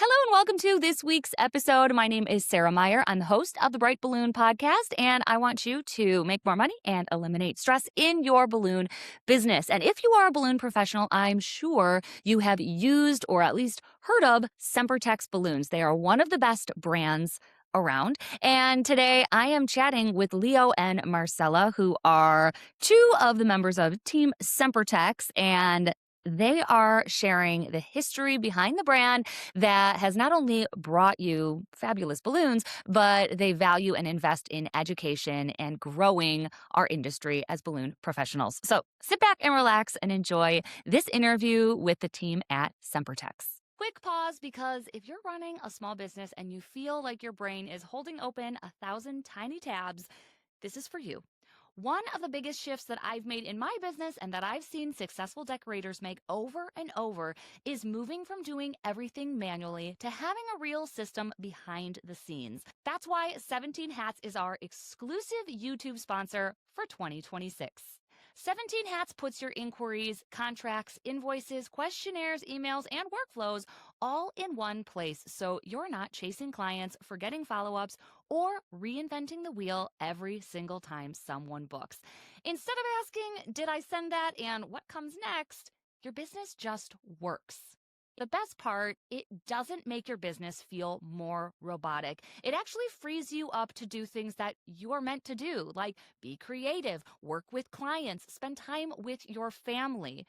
Hello and welcome to this week's episode. My name is Sarah Meyer. I'm the host of the Bright Balloon podcast, and I want you to make more money and eliminate stress in your balloon business. And if you are a balloon professional, I'm sure you have used or at least heard of Sempertex balloons. They are one of the best brands around. And today I am chatting with Leo and Marcella, who are two of the members of Team Sempertex, and they are sharing the history behind the brand that has not only brought you fabulous balloons, but they value and invest in education and growing our industry as balloon professionals. So sit back and relax and enjoy this interview with the team at Sempertex. Quick pause, because if you're running a small business and you feel like your brain is holding open 1,000 tiny tabs, this is for you. One of the biggest shifts that I've made in my business and that I've seen successful decorators make over and over is moving from doing everything manually to having a real system behind the scenes. That's why 17 Hats is our exclusive YouTube sponsor for 2026. 17 Hats puts your inquiries, contracts, invoices, questionnaires, emails, and workflows all in one place, so you're not chasing clients, forgetting follow-ups, or reinventing the wheel every single time someone books. Instead of asking, did I send that and what comes next, your business just works. The best part, it doesn't make your business feel more robotic. It actually frees you up to do things that you are meant to do, like be creative, work with clients, spend time with your family,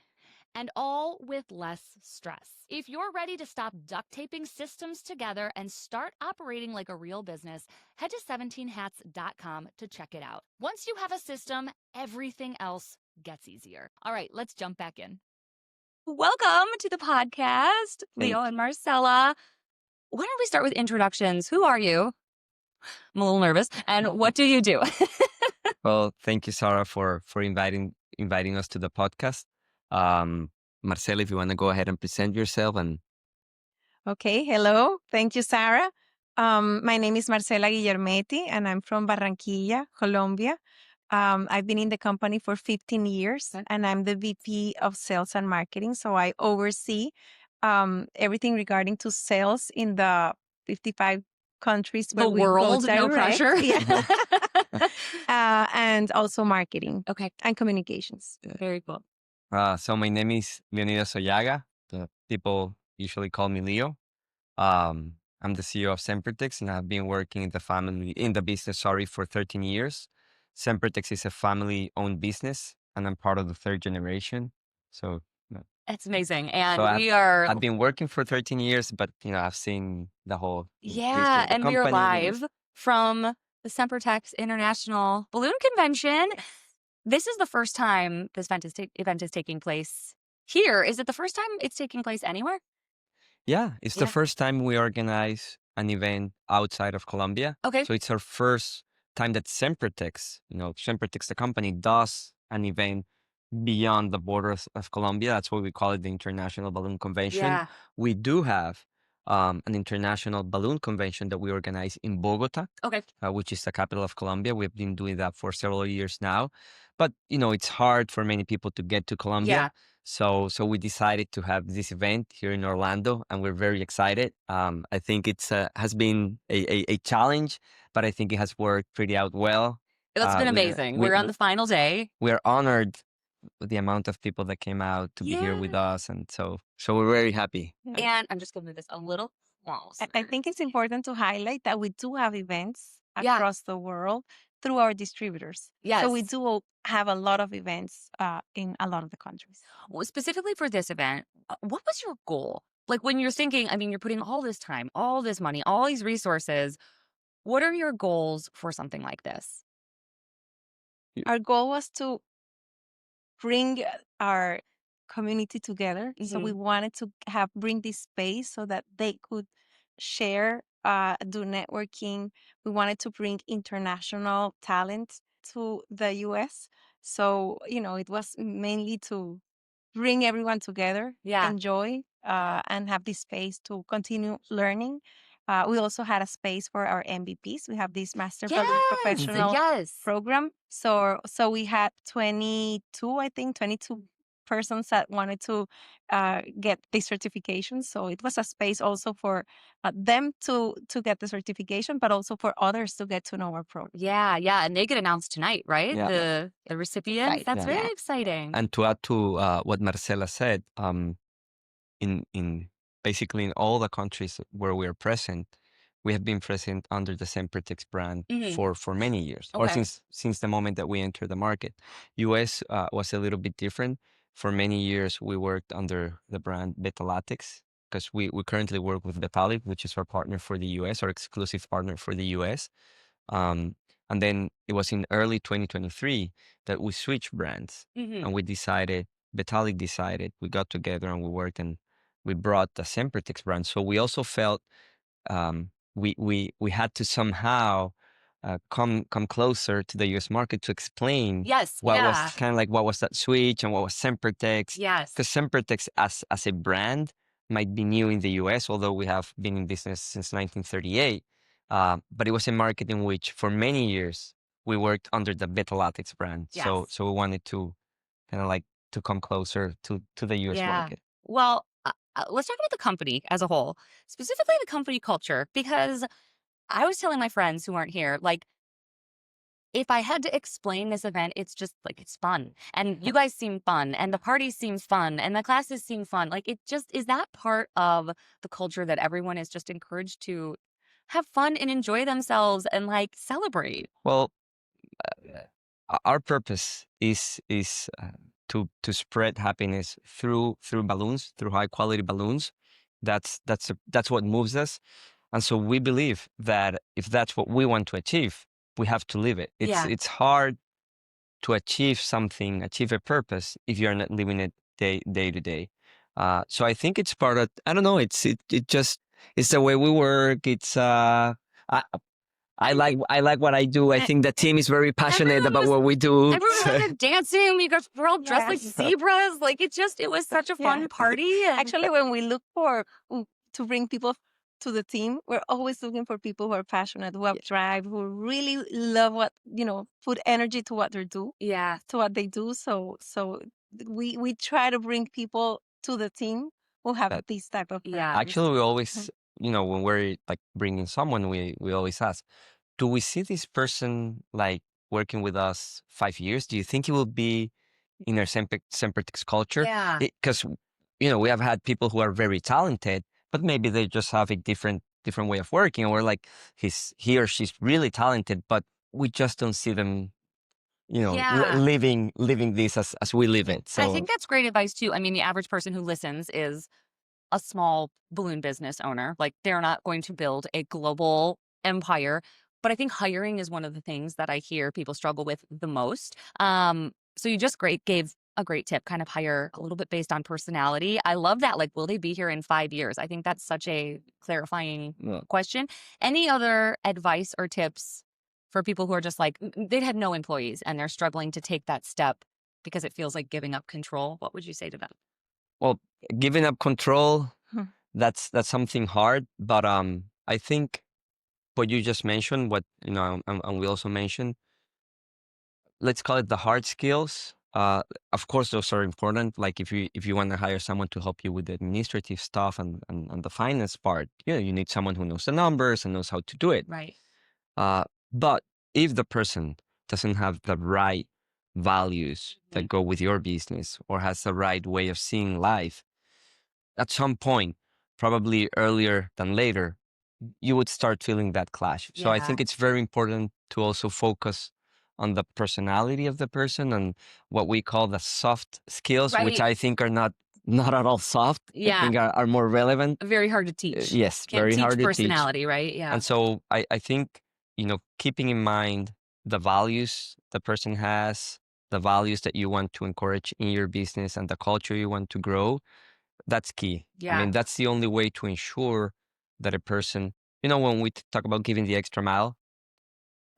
and all with less stress. If you're ready to stop duct taping systems together and start operating like a real business, head to 17hats.com to check it out. Once you have a system, everything else gets easier. All right, let's jump back in. Welcome to the podcast, Leo and Marcella. Why don't we start with introductions? Who are you? I'm a little nervous. And what do you do? Well, thank you, Sarah, for inviting us to the podcast. Marcela, if you want to go ahead and present yourself. Okay, hello. Thank you, Sarah. My name is Marcela Guillermetti, and I'm from Barranquilla, Colombia. I've been in the company for 15 years, and I'm the VP of Sales and Marketing. So I oversee everything regarding to sales in the 55 countries where The we go world, no direct. pressure. Yeah. And also marketing Okay, and communications. very cool. So my name is Leonidas Oyaga. The people usually call me Leo. I'm the CEO of Sempertex, and I've been working in the business, for 13 years. Sempertex is a family-owned business, and I'm part of the third generation. So It's amazing. And I've been working for 13 years, but I've seen the whole history of the and we are company. live from the Sempertex International Balloon Convention. This is the first time this event is taking place here. Is it the first time it's taking place anywhere? Yeah, it's the first time we organize an event outside of Colombia. Okay. So it's our first time that Sempertex, the company, does an event beyond the borders of Colombia. That's why we call it the International Balloon Convention. Yeah. We do have an international balloon convention that we organize in Bogota, Okay. which is the capital of Colombia. We've been doing that for several years now. But, it's hard for many people to get to Colombia. Yeah. So we decided to have this event here in Orlando, and we're very excited. I think it's has been a challenge, but I think it has worked pretty out well. It's been amazing. We're on the final day. We're honored with the amount of people that came out to be here with us, and so we're very happy. And I'm just going to do this a little closer. I think it's important to highlight that we do have events across the world through our distributors. Yes. So we do have a lot of events in a lot of the countries. Well, specifically for this event, what was your goal? Like when you're thinking, you're putting all this time, all this money, all these resources. What are your goals for something like this? Our goal was to bring our community together. So we wanted to bring this space so that they could share, do networking. We wanted to bring international talent to the US. So, it was mainly to bring everyone together, enjoy, and have this space to continue learning. We also had a space for our MVPs. We have this Master Balloon Professional program. So we had 22 persons that wanted to get the certification. So it was a space also for them to get the certification, but also for others to get to know our program. Yeah, yeah. And they get announced tonight, right? Yeah. The recipients. That's Yeah. very exciting. And to add to what Marcela said, in basically in all the countries where we are present, we have been present under the Sempertex brand for many years, or Okay. since the moment that we entered the market. US was a little bit different. For many years, we worked under the brand Betalatix because we currently work with Betalic, which is our partner for the US, our exclusive partner for the US. And then it was in early 2023 that we switched brands, and we decided, Betalic decided, we got together and we worked, and we brought the Sempertex brand. So we also felt we had to somehow come closer to the U.S. market to explain what was kind of like what was that switch and what was Sempertex. Yes. Because Sempertex as a brand might be new in the U.S., although we have been in business since 1938. But it was a market in which for many years we worked under the Betalatix brand. Yes. So we wanted to kind of like to come closer to the U.S. market. Well, let's talk about the company as a whole, specifically the company culture, because I was telling my friends who aren't here, like, if I had to explain this event, it's just like, it's fun. And you guys seem fun, and the party seems fun, and the classes seem fun. Like, it just is that part of the culture that everyone is just encouraged to have fun and enjoy themselves and like celebrate. Well, our purpose is to spread happiness through balloons, through high quality balloons. That's what moves us, and so we believe that if that's what we want to achieve, we have to live it. It's hard to achieve something, achieve a purpose, if you're not living it day to day. So I think it's part of, I don't know, it just, it's the way we work. It's I like what I do. I think the team is very passionate about what we do. Everyone was dancing. We're all dressed like zebras. Like it was such a fun party. And actually, when we look for to bring people to the team, we're always looking for people who are passionate, who have drive, who really love what, put energy to what they do. Yeah. To what they do. So we try to bring people to the team who have this type of. Actually, we always, when we're like bringing someone, we always ask, do we see this person like working with us 5 years? Do you think it will be in our Sempertex culture? Yeah. Because, we have had people who are very talented, but maybe they just have a different way of working. And we're like, he or she's really talented, but we just don't see them, living this as we live it. So I think that's great advice too. I mean, the average person who listens is a small balloon business owner. Like, they're not going to build a global empire. But I think hiring is one of the things that I hear people struggle with the most. So you just gave a great tip, kind of hire a little bit based on personality. I love that. Like, will they be here in 5 years? I think that's such a clarifying question. Any other advice or tips for people who are just like, they had no employees and they're struggling to take that step because it feels like giving up control? What would you say to them? Well, giving up control, that's something hard. But I think what you just mentioned, and we also mentioned, let's call it the hard skills. Of course, those are important. Like if you want to hire someone to help you with the administrative stuff and the finance part, you need someone who knows the numbers and knows how to do it. Right. But if the person doesn't have the right values that go with your business or has the right way of seeing life, at some point, probably earlier than later, you would start feeling that clash. So I think it's very important to also focus on the personality of the person and what we call the soft skills, which I think are not at all soft. I think are more relevant. Very hard to teach. Yes, Can't very teach hard to teach. personality, right? Yeah. And so I think, keeping in mind the values the person has, the values that you want to encourage in your business and the culture you want to grow, that's key. Yeah. I mean, that's the only way to ensure that a person, when we talk about giving the extra mile,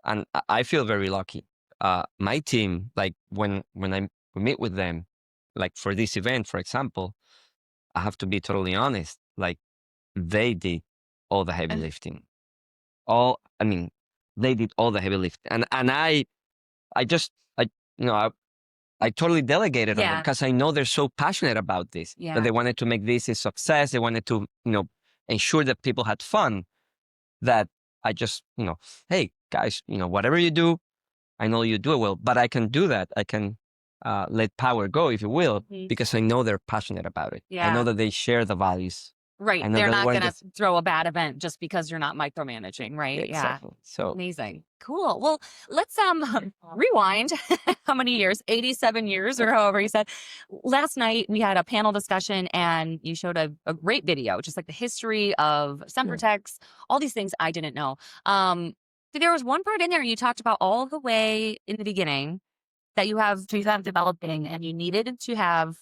and I feel very lucky. My team, like when we meet with them, like for this event, for example, I have to be totally honest, like they did all the heavy lifting. They did all the heavy lifting. And I I totally delegated on them Yeah. because I know they're so passionate about this, Yeah. that they wanted to make this a success. They wanted to, ensure that people had fun, that I just, hey guys, whatever you do, I know you do it well, but I can do that. I can let power go, if you will, because I know they're passionate about it. I know Yeah. that they share the values. I Right. know They're that not when going to throw a bad event just because you're not micromanaging, right? Yeah. exactly. So Amazing. Cool. Well, let's rewind how many years? 87 years or however you said. Last night we had a panel discussion and you showed a great video, just like the history of Sempertex, all these things I didn't know. There was one part in there you talked about all the way in the beginning that you have developing and you needed to have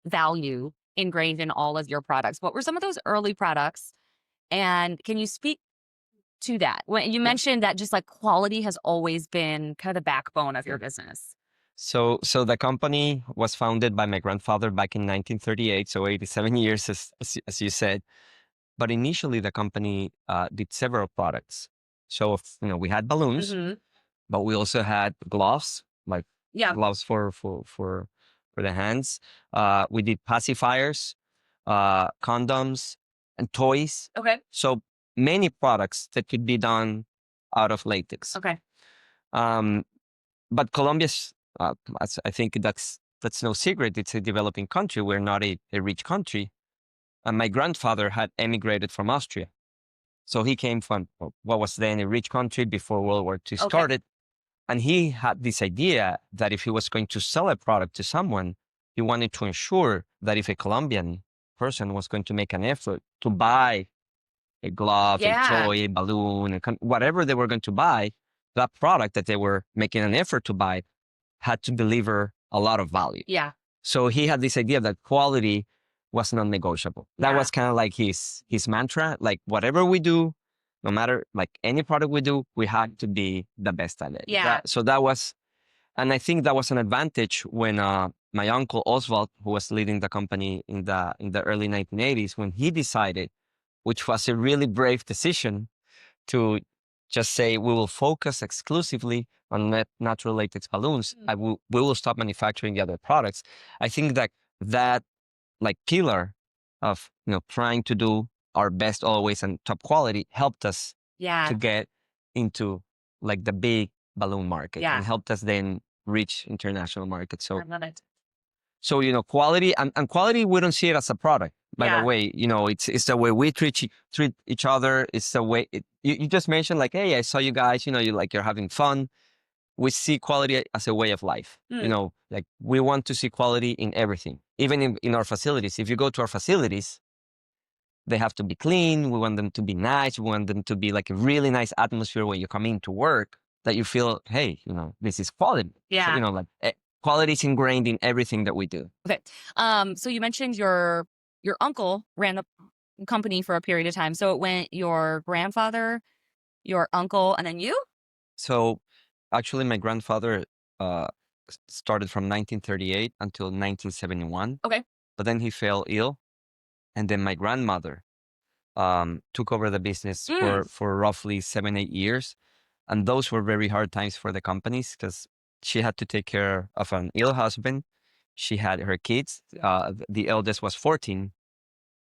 value ingrained in all of your products. What were some of those early products? And can you speak to that? When you mentioned that just like quality has always been kind of the backbone of your business. So the company was founded by my grandfather back in 1938, so 87 years, as you said. But initially, the company did several products. So we had balloons, but we also had gloves, like gloves for the hands. We did pacifiers, condoms, and toys. Okay. So many products that could be done out of latex. Okay. But Colombia's, I think that's no secret. It's a developing country. We're not a rich country. And my grandfather had emigrated from Austria. So he came from what was then a rich country before World War II started. And he had this idea that if he was going to sell a product to someone, he wanted to ensure that if a Colombian person was going to make an effort to buy a glove, a toy, a balloon, whatever they were going to buy, that product that they were making an effort to buy had to deliver a lot of value. Yeah. So he had this idea that quality was non-negotiable. That was kind of like his mantra. Like whatever we do, no matter like any product we do, we had to be the best at it. Yeah. So that was, and I think that was an advantage when my uncle Oswald, who was leading the company in the early 1980s, when he decided, which was a really brave decision, to just say we will focus exclusively on natural latex balloons. We will stop manufacturing the other products. I think that like pillar of trying to do our best always and top quality helped us to get into like the big balloon market and helped us then reach international markets. So I love it. So, quality and quality, we don't see it as a product. By the way, it's the way we treat each other. It's the way you just mentioned like, hey, I saw you guys, you're having fun. We see quality as a way of life. Like we want to see quality in everything, even in our facilities. If you go to our facilities, they have to be clean. We want them to be nice. We want them to be like a really nice atmosphere when you come in to work, that you feel, hey, this is quality. Yeah. So, quality is ingrained in everything that we do. Okay. So you mentioned your uncle ran the company for a period of time. So it went your grandfather, your uncle, and then you? So actually, my grandfather started from 1938 until 1971. Okay. But then he fell ill. And then my grandmother took over the business for roughly 7-8 years. And those were very hard times for the companies because she had to take care of an ill husband. She had her kids. The eldest was 14.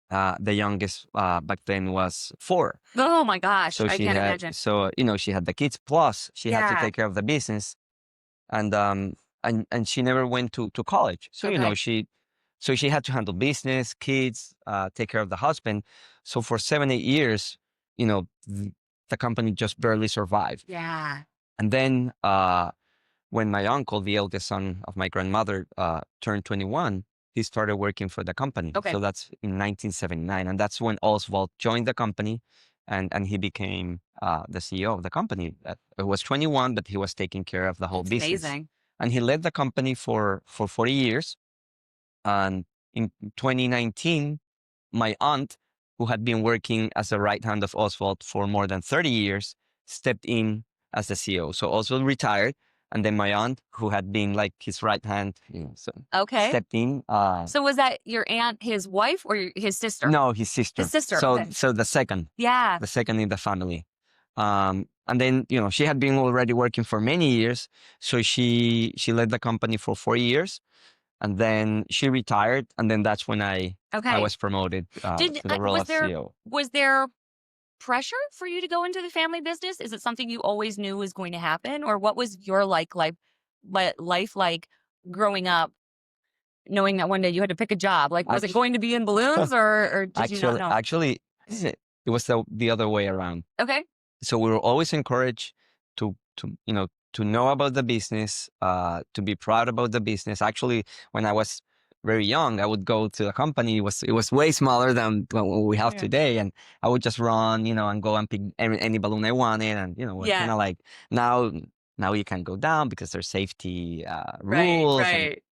The youngest back then was 4. Oh my gosh, So I can't imagine. So, she had the kids, plus she had to take care of the business. And she never went to college. So, she had to handle business, kids, take care of the husband. So for 7-8 years, the company just barely survived. Yeah. And then when my uncle, the eldest son of my grandmother, turned 21, he started working for the company. Okay. So that's in 1979. And that's when Oswald joined the company and he became the CEO of the company. It was 21, but he was taking care of the whole business. Amazing. And he led the company for 40 years. And in 2019, my aunt, who had been working as a right hand of Oswald for more than 30 years, stepped in as the CEO. So Oswald retired. And then my aunt, who had been like his right hand, stepped in. So was that your aunt, his wife, or his sister? No, his sister. His sister. So, okay. so the second. Yeah. The second in the family. And then, she had been already working for many years. So she led the company for 4 years, and then she retired. And then that's when I was promoted to the role of CEO. Was there pressure for you to go into the family business? Is it something you always knew was going to happen, or what was your life like growing up, knowing that one day you had to pick a job? Like, was it going to be in balloons, or did you not know? Actually, it was the other way around. Okay. So we were always encouraged to know about the business, to be proud about the business. Actually, when I was very young, I would go to the company. It was way smaller than what we have today, and I would just run, and go and pick any balloon I wanted, and kind of like now you can go down because there's safety rules. Right.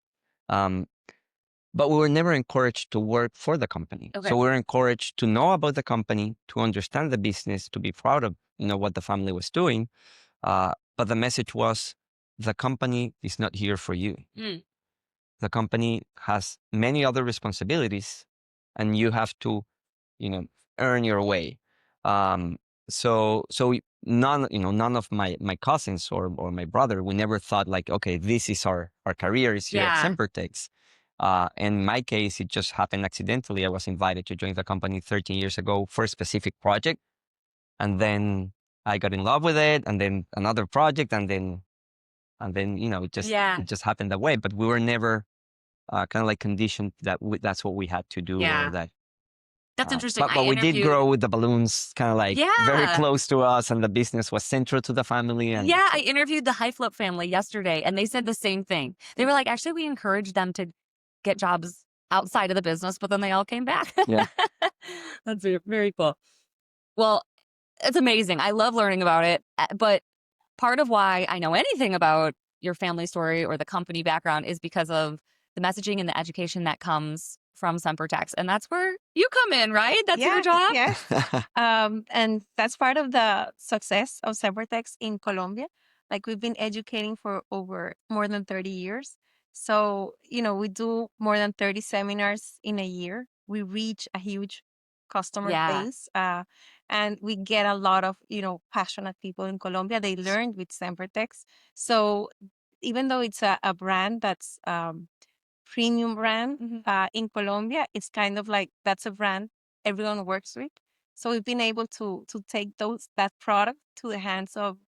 But we were never encouraged to work for the company. Okay. So we were encouraged to know about the company, to understand the business, to be proud of what the family was doing. But the message was, the company is not here for you. Mm. The company has many other responsibilities, and you have to, earn your way. So none of my cousins or my brother, we never thought like, okay, this is our career is here at Sempertex. In my case, it just happened accidentally. I was invited to join the company 13 years ago for a specific project. And then I got in love with it, and then another project, and then it just happened that way. But we were never kind of like conditioned that that's what we had to do, or that. That's interesting. But we did grow with the balloons kind of like very close to us, and the business was central to the family. And I interviewed the High Flip family yesterday, and they said the same thing. They were like, actually, we encouraged them to get jobs outside of the business, but then they all came back. Yeah. That's very cool. Well, it's amazing. I love learning about it. But part of why I know anything about your family story or the company background is because of the messaging and the education that comes from Sempertex. And that's where you come in, right? That's your job? Yes. And that's part of the success of Sempertex in Colombia. Like, we've been educating for over more than 30 years. So, we do more than 30 seminars in a year. We reach a huge customer base. And we get a lot of, passionate people in Colombia. They learned with Sempertex. So even though it's a brand that's premium brand in Colombia, it's kind of like that's a brand everyone works with. So we've been able to take that product to the hands of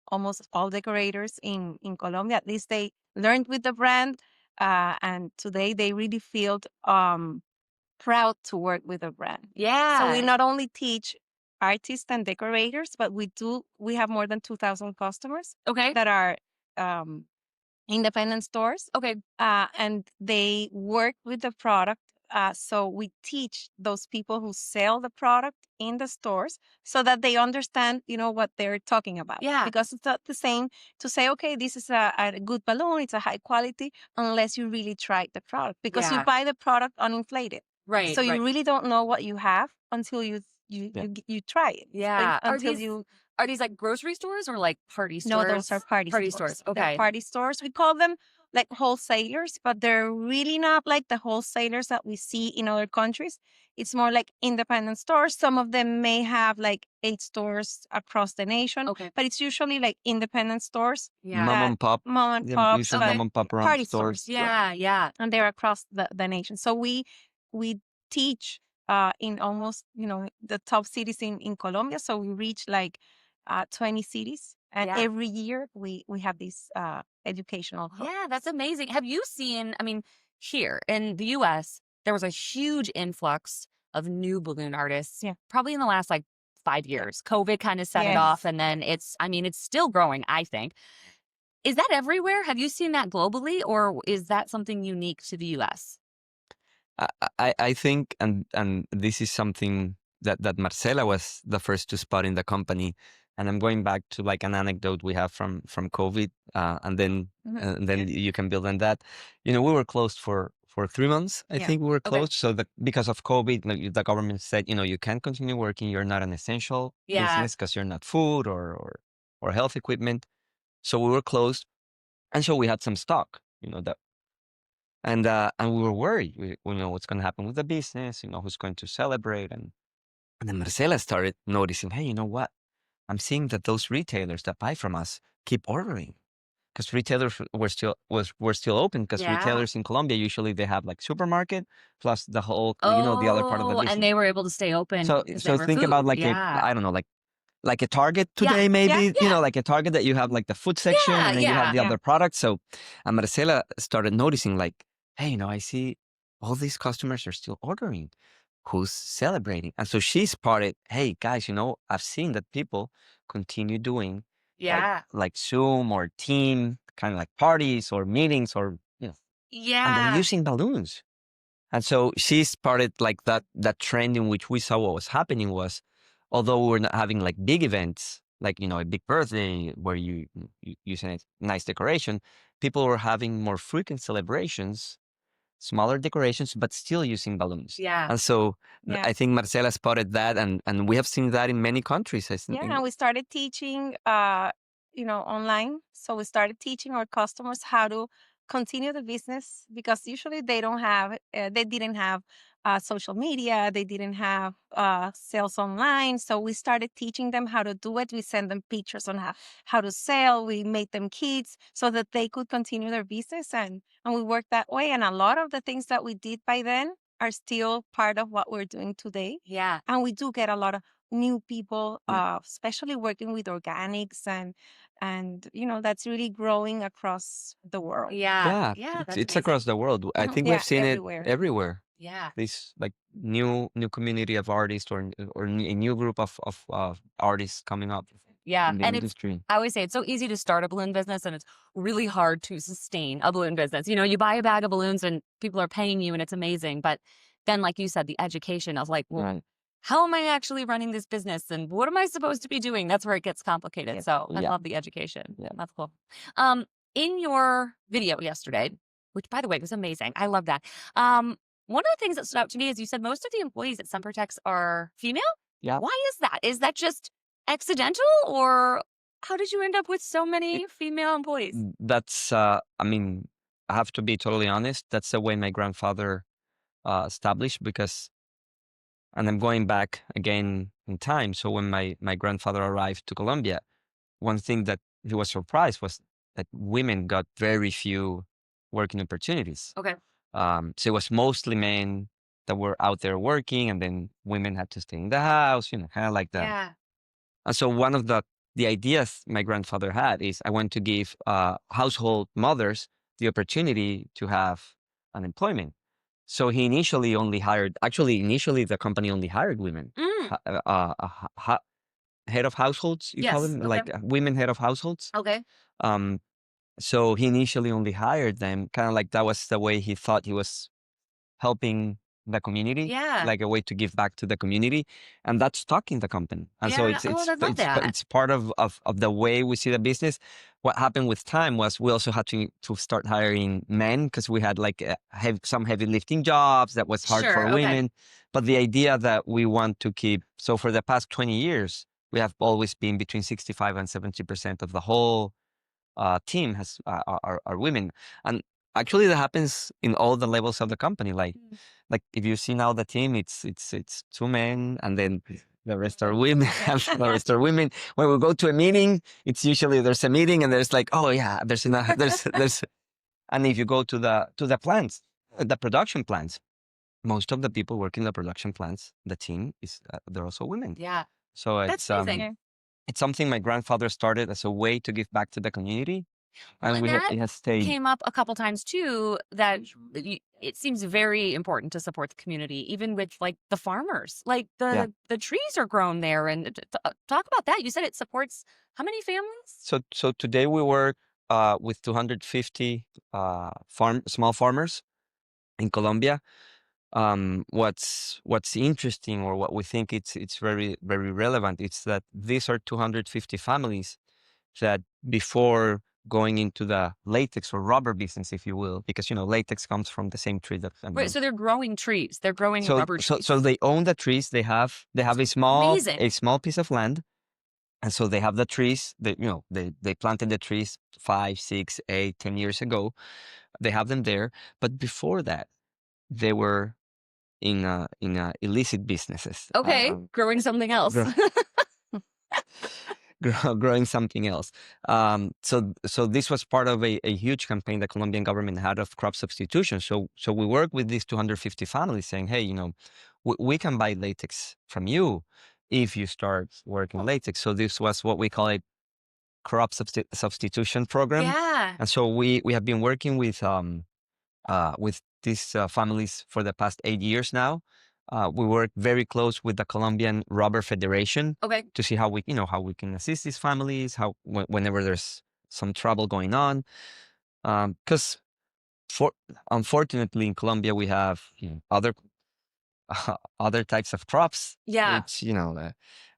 almost all decorators in Colombia. At least they learned with the brand, and today they really feel proud to work with a brand. Yeah. So we not only teach artists and decorators, but we have more than 2,000 customers that are independent stores. Okay. And they work with the product. So we teach those people who sell the product in the stores so that they understand, what they're talking about. Yeah. Because it's not the same to say, okay, this is a good balloon, it's a high quality, unless you really try the product. Because you buy the product uninflated. Right. So you really don't know what you have until you try it. Yeah. Until Are these like grocery stores or like party stores? No, those are party stores. Okay. They're party stores. We call them like wholesalers, but they're really not like the wholesalers that we see in other countries. It's more like independent stores. Some of them may have like 8 stores across the nation, but it's usually like independent stores. Yeah. Mom and pop. Mom and pop. Usually mom and pop party stores. Yeah. And they're across the nation. So we teach in almost, the top cities in Colombia. So we reach like 20 cities. And every year we have this educational hub. Yeah, that's amazing. Have you seen, here in the US, there was a huge influx of new balloon artists, probably in the last like 5 years. COVID kind of set it off, and then it's still growing, I think. Is that everywhere? Have you seen that globally, or is that something unique to the US? I think, and this is something that Marcela was the first to spot in the company. And I'm going back to like an anecdote we have from COVID, and then you can build on that. We were closed for 3 months. I think we were closed. So because of COVID, like, the government said, you can't continue working. You're not an essential business because you're not food or health equipment. So we were closed, and so we had some stock. That. And we were worried. We know what's going to happen with the business. Who's going to celebrate. And then Marcela started noticing, hey, you know what? I'm seeing that those retailers that buy from us keep ordering because retailers were still open because retailers in Colombia usually they have like supermarket plus the whole the other part of the Oh, business. and they were able to stay open So because they so were think food. about like Yeah. I don't know like a Target Yeah, today maybe yeah. like a Target that you have like the food section Yeah, and then you have the yeah. other products. So Marcela started noticing like, hey, I see all these customers are still ordering. Who's celebrating? And so she spotted, hey guys, I've seen that people continue doing Yeah. like Zoom or team kind of like parties or meetings or and they're Yeah. using balloons. And so she started like that trend in which we saw what was happening was, although we're not having like big events, like a big birthday where you use a nice decoration, people were having more frequent celebrations, smaller decorations, but still using balloons. Yeah. And so Yeah. I think Marcela spotted that, and we have seen that in many countries. I think. Yeah, and we started teaching, online. So we started teaching our customers how to continue the business because usually they didn't have social media, they didn't have sales online. So we started teaching them how to do it. We sent them pictures on how to sell. We made them kits so that they could continue their business, and we worked that way. And a lot of the things that we did by then are still part of what we're doing today. Yeah. And we do get a lot of new people, Yeah. especially working with organics and that's really growing across the world. Yeah. It's, That's it's amazing. across the world. I think Yeah, we've seen everywhere. it everywhere. Yeah. This like new community of artists or a new group of artists coming up Yeah. in the And industry. I always say it's so easy to start a balloon business and it's really hard to sustain a balloon business. You buy a bag of balloons and people are paying you and it's amazing. But then, like you said, the education of like, well, Right. how am I actually running this business and what am I supposed to be doing? That's where it gets complicated. Yes. So I Yeah. love the education. Yeah. That's cool. In your video yesterday, which by the way was amazing. I love that. One of the things that stood out to me is you said most of the employees at Sempertex are female. Yeah. Why is that? Is that just accidental or how did you end up with so many female employees? That's I mean, I have to be totally honest. That's the way my grandfather established because, and I'm going back again in time. So when my grandfather arrived to Colombia, one thing that he was surprised was that women got very few working opportunities. Okay. So it was mostly men that were out there working, and then women had to stay in the house, kind of like that. Yeah. And so one of the ideas my grandfather had is I want to give household mothers the opportunity to have unemployment. So he initially only hired, actually, initially the company only hired women. Mm. Head of households, you call Yes. them, Okay. like women head of households. Okay. Um, so he initially only hired them, kind of like that was the way he thought he was helping the community, Yeah. like a way to give back to the community, and that's stuck in the company. And so Yeah. Oh, I love that. it's part of the way we see the business. What happened with time was we also had to start hiring men because we had like some heavy lifting jobs that was hard Sure, for okay. women. But the idea that we want to keep, so for the past 20 years, we have always been between 65 and 70% of the whole team are women, and actually that happens in all the levels of the company. Like if you see now the team, it's 2 men, and then the rest are women. And the rest are women. When we go to a meeting, it's usually there's a meeting, and there's like, oh yeah, there's enough, there's. And if you go to the plants, the production plants, most of the people working in the production plants, the team is they're also women. Yeah. So That's it's amazing. it's something my grandfather started as a way to give back to the community. Well, And and that it has stayed. came up a couple times too that it seems very important to support the community, even with like the farmers. Like Yeah. the trees are grown there, and talk about that. You said it supports how many families? So today we work with 250 small farmers in Colombia. What's interesting, or what we think it's very very relevant, it's that these are 250 families that before going into the latex or rubber business, if you will, because latex comes from the same tree that. Right, so they're growing trees. They're growing rubber trees. So they own the trees. They have a Amazing. small piece of land, and so they have the trees. They planted the trees 5, 6, 8, 10 years ago. They have them there, but before that, they were in illicit businesses. Okay, growing something else. growing something else. So this was part of a huge campaign the Colombian government had of crop substitution. So we work with these 250 families saying, hey, we can buy latex from you if you start working latex. So this was what we call a crop substitution program. Yeah. And so we have been working with these families for the past 8 years now. We work very close with the Colombian Rubber Federation Okay. to see how we can assist these families, whenever there's some trouble going on. Because unfortunately in Colombia we have other types of crops, Yeah. which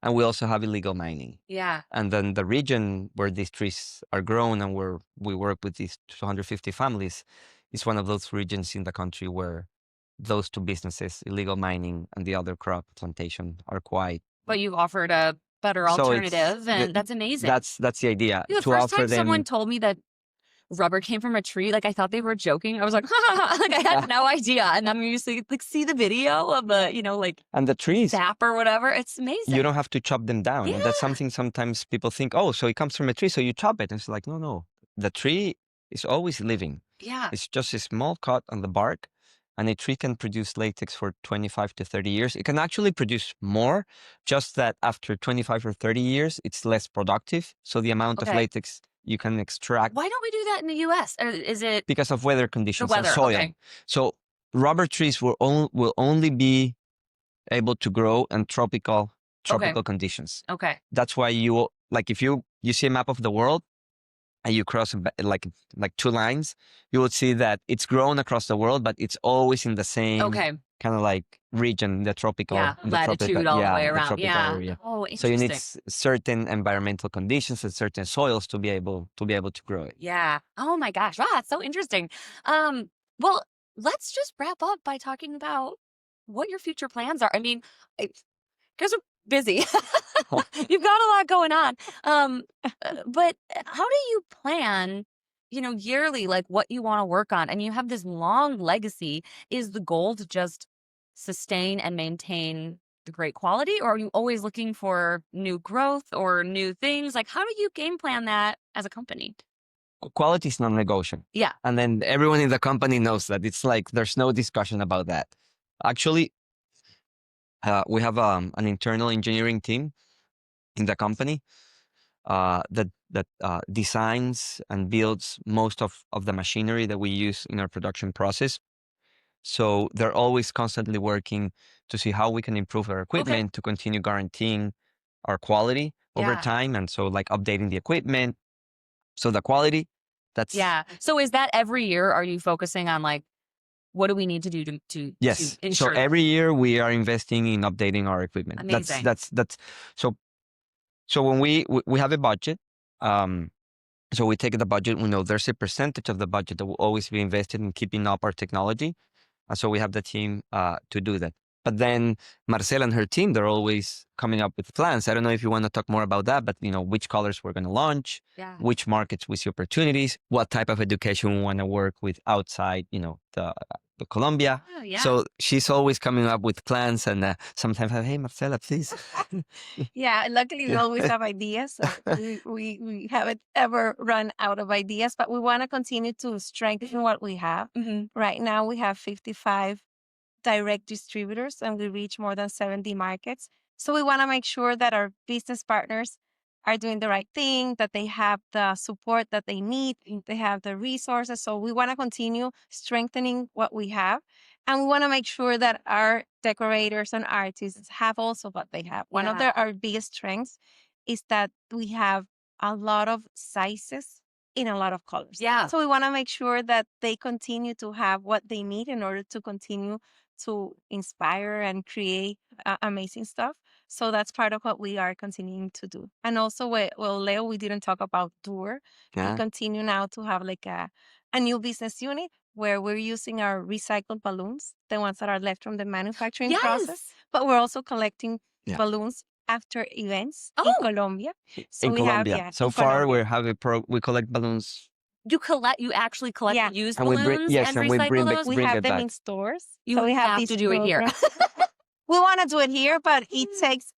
and we also have illegal mining. Yeah. And then the region where these trees are grown and where we work with these 250 families is one of those regions in the country where those two businesses, illegal mining and the other crop plantation, are quite. But you've offered a better So alternative, and that's amazing. That's the idea. The to first offer time them. someone told me that rubber came from a tree, like I thought they were joking. I was like, like I had no idea. And I'm usually like see the video of like and the trees, sap or whatever. It's amazing. You don't have to chop them down. Yeah. And that's something sometimes people think, oh, so it comes from a tree, so you chop it. And it's like, no. The tree is always living. Yeah. It's just a small cut on the bark. And a tree can produce latex for 25 to 30 years. It can actually produce more, just that after 25 or 30 years, it's less productive. So the amount of latex you can extract. Why don't we do that in the U.S.? Is it because of weather conditions the weather, and soil? Okay. So rubber trees will only be able to grow in tropical conditions. Okay. That's why if you see a map of the world and you cross like two lines, you will see that it's grown across the world, but it's always in the same kind of like region, the tropical, latitude all the way around. tropical area. Oh, interesting. So you need certain environmental conditions and certain soils to be able to grow it. Yeah. Oh my gosh. Wow, that's so interesting. Well, let's just wrap up by talking about what your future plans are. I mean, you guys are busy. You've got a lot going on. But how do you plan, yearly, like what you want to work on? I mean, you have this long legacy. Is the goal to just sustain and maintain the great quality, or are you always looking for new growth or new things? Like, how do you game plan that as a company? Quality is non-negotiable. Yeah. And then everyone in the company knows that. It's like there's no discussion about that. Actually, we have an internal engineering team in the company that designs and builds most of the machinery that we use in our production process. So they're always constantly working to see how we can improve our equipment to continue guaranteeing our quality over time. And so like updating the equipment. So the quality, that's... Yeah. So is that every year? Are you focusing on like, what do we need to do to Yes. to ensure So every year we are investing in updating our equipment. Amazing. That's so when we have a budget, so we take the budget, we know there's a percentage of the budget that will always be invested in keeping up our technology. And so we have the team to do that. But then Marcela and her team, they're always coming up with plans. I don't know if you want to talk more about that, but which colors we're going to launch, which markets we see opportunities, what type of education we want to work with outside, the Colombia. Oh, yeah. So she's always coming up with plans, and sometimes, hey, Marcela, please. Yeah, luckily we always have ideas. So we haven't ever run out of ideas, but we want to continue to strengthen what we have. Right now we have 55 direct distributors and we reach more than 70 markets. So we want to make sure that our business partners are doing the right thing, that they have the support that they need, they have the resources. So we want to continue strengthening what we have. And we want to make sure that our decorators and artists have also what they have. One of our biggest strengths is that we have a lot of sizes in a lot of colors. Yeah. So we want to make sure that they continue to have what they need in order to continue to inspire and create amazing stuff. So that's part of what we are continuing to do. And also, Leo, we didn't talk about Tour. Yeah. We continue now to have like a new business unit where we're using our recycled balloons, the ones that are left from the manufacturing process, but we're also collecting balloons after events in Colombia. So in Colombia. Have, so far, we collect balloons. You actually collect used and balloons and recycle those? We have them in stores. You have to do it here. We want to do it here, but it takes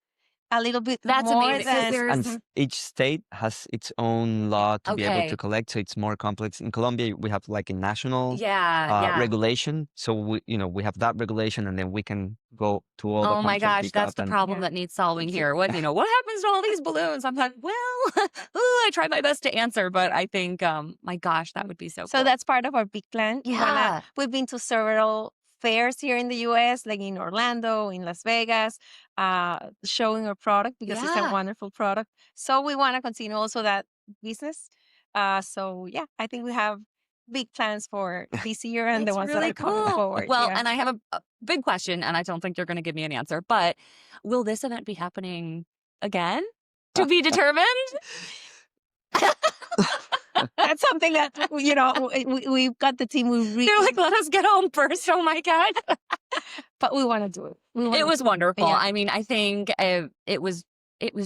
a little bit That's more amazing, 'cause than there's- And each state has its own law to be able Okay. to collect, so it's more complex. In Colombia, we have like a national yeah. regulation, so we have that regulation, and then we can go to all the Oh my countries gosh, pick that's up the and problem Yeah. that needs solving here. What happens to all these balloons? I'm like, well, I tried my best to answer, but I think, my gosh, that would be so So cool. that's part of our big plan. Yeah. We've been to several fairs here in the US, like in Orlando, in Las Vegas, showing our product because it's a Yeah. wonderful product. So we want to continue also that business. So yeah, I think we have big plans for this year and the It's ones that really are coming cool. forward. Well, Yeah. and I have a big question, and I don't think you're going to give me an answer, but will this event be happening again? To be determined? That's something that we've got the team. They're like, let us get home first. Oh my God. But we want to do it. It was wonderful. Yeah. I mean, I think it was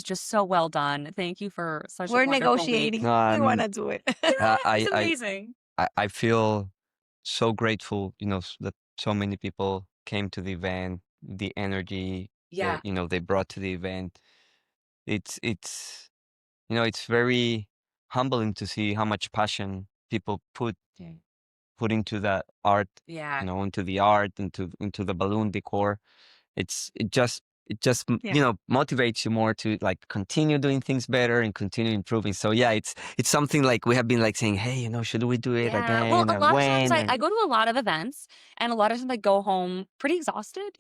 just so well done. Thank you for such We're a wonderful negotiating. week. We No, want to do it. It's amazing. I feel so grateful, that so many people came to the event, the energy Yeah. that, they brought to the event. It's it's very humbling to see how much passion people put into that art, Yeah. into the art, into the balloon decor. It just Yeah. motivates you more to like continue doing things better and continue improving. So yeah, it's something like we have been like saying, hey, should we do it Yeah. again? Well, a And lot of times when? I go to a lot of events, and a lot of times I go home pretty exhausted.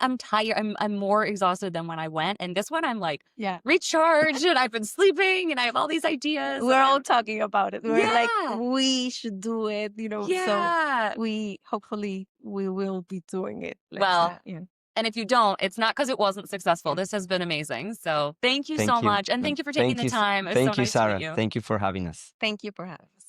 I'm tired. I'm more exhausted than when I went. And this one, I'm like Yeah. recharged, and I've been sleeping, and I have all these ideas. We're all talking about it. We're like, Yeah. we should do it, Yeah. So hopefully we will be doing it. Well, yeah. And if you don't, it's not because it wasn't successful. This has been amazing. So thank you Thank so you. much. And thank you for taking the time. It was Thank so you, nice to meet Sarah. you. Thank you for having us. Thank you for having us.